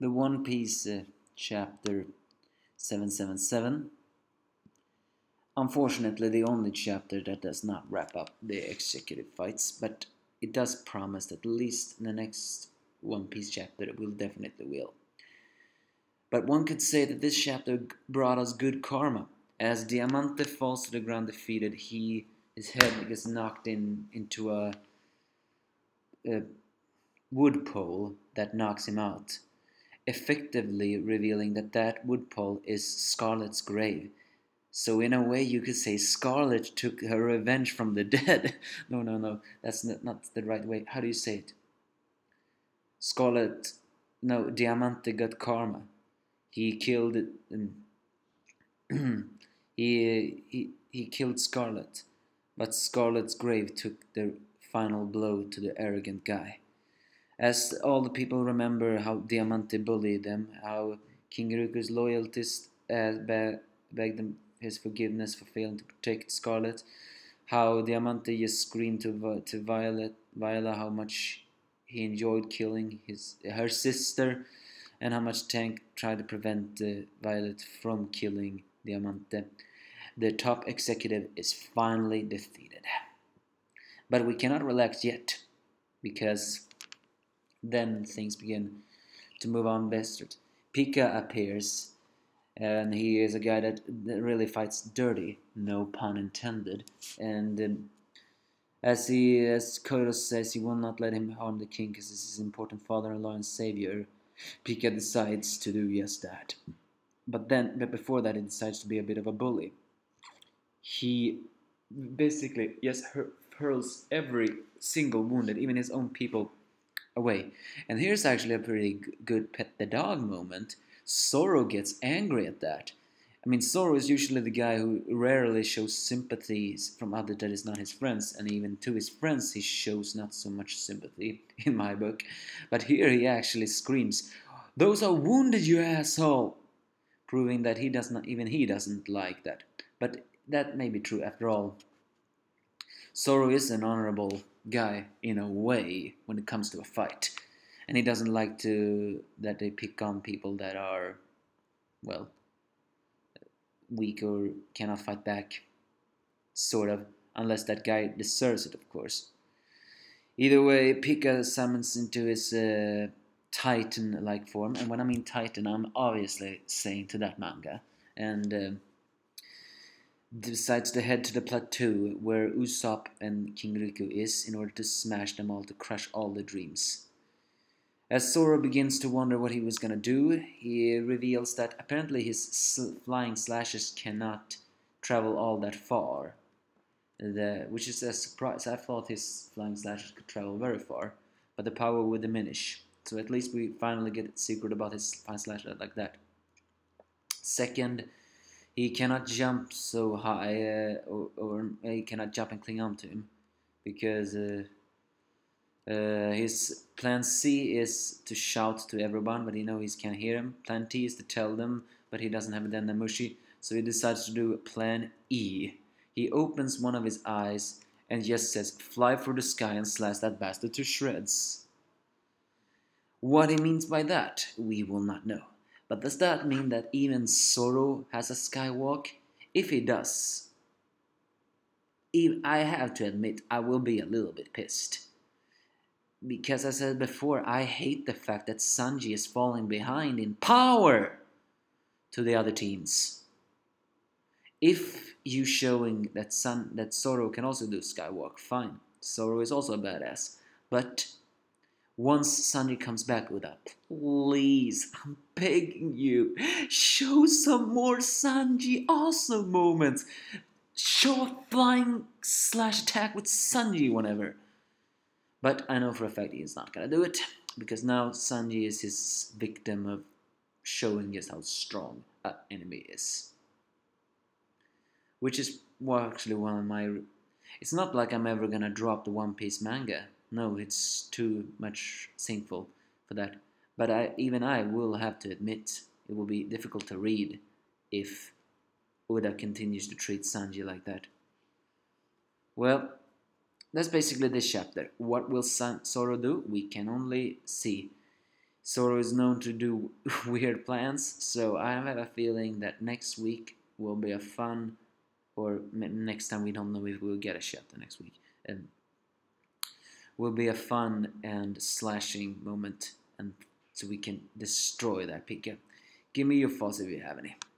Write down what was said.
The One Piece chapter 777. Unfortunately, the only chapter that does not wrap up the executive fights, but it does promise that at least in the next One Piece chapter it will definitely will. But one could say that this chapter brought us good karma. As Diamante falls to the ground defeated, his head gets knocked into a wood pole that knocks him out, effectively revealing that that wood pole is Scarlet's grave. So in a way, you could say Scarlet took her revenge from the dead. No, that's not the right way. How do you say it? Scarlet, no, Diamante got karma. He killed, he killed Scarlet, but Scarlet's grave took the final blow to the arrogant guy. As all the people remember how Diamante bullied them, how King Ruku's loyalists begged them his forgiveness for failing to protect Scarlet, how Diamante just screamed to Viola how much he enjoyed killing her sister, and how much Tank tried to prevent Violet from killing Diamante. The top executive is finally defeated. But we cannot relax yet, because then things begin to move on westward. Pika appears, and he is a guy that really fights dirty, no pun intended. And as Kairos says, he will not let him harm the king because he's his important father-in-law and savior. Pika decides to do just that. But before that, he decides to be a bit of a bully. He basically just hurls every single wounded, even his own people, away. And here's actually a pretty good pet the dog moment. Zoro gets angry at that. I mean, Zoro is usually the guy who rarely shows sympathies from others that is not his friends, and even to his friends he shows not so much sympathy, in my book. But here he actually screams, "Those are wounded, you asshole!" Proving that he doesn't like that. But that may be true after all. Zoro is an honorable guy in a way when it comes to a fight, and he doesn't like that they pick on people that are, well, weak or cannot fight back, sort of, unless that guy deserves it, of course. Either way, Pika summons into his Titan-like form, and when I mean Titan, I'm obviously saying to that manga, and decides to head to the plateau where Usopp and King Riku is in order to smash them all, to crush all the dreams. As Zoro begins to wonder what he was gonna do, he reveals that apparently his flying slashes cannot travel all that far, which is a surprise. I thought his flying slashes could travel very far, but the power would diminish. So at least we finally get a secret about his flying slashes like that. Second, he cannot jump so high, or he cannot jump and cling on to him, because his plan C is to shout to everyone, but he knows he can't hear him. Plan T is to tell them, but he doesn't have a Dendamushi, so he decides to do Plan E. He opens one of his eyes and just says, "Fly through the sky and slash that bastard to shreds." What he means by that, we will not know. But does that mean that even Zoro has a skywalk? If he does, I have to admit I will be a little bit pissed. Because as I said before, I hate the fact that Sanji is falling behind in power to the other teams. If you showing that Zoro can also do skywalk, fine. Zoro is also a badass. But once Sanji comes back with that, please, I'm begging you, show some more Sanji awesome moments. Show a flying slash attack with Sanji whenever. But I know for a fact he's not gonna do it, because now Sanji is his victim of showing just how strong an enemy is. Which is actually one of my... It's not like I'm ever gonna drop the One Piece manga. No, it's too much sinful for that. But even I will have to admit it will be difficult to read if Oda continues to treat Sanji like that. Well, that's basically this chapter. What will Zoro do? We can only see. Zoro is known to do weird plans, so I have a feeling that next week will be a fun, or next time we don't know if we'll get a shot the next week, and will be a fun and slashing moment, and so we can destroy that Pika. Give me your thoughts if you have any.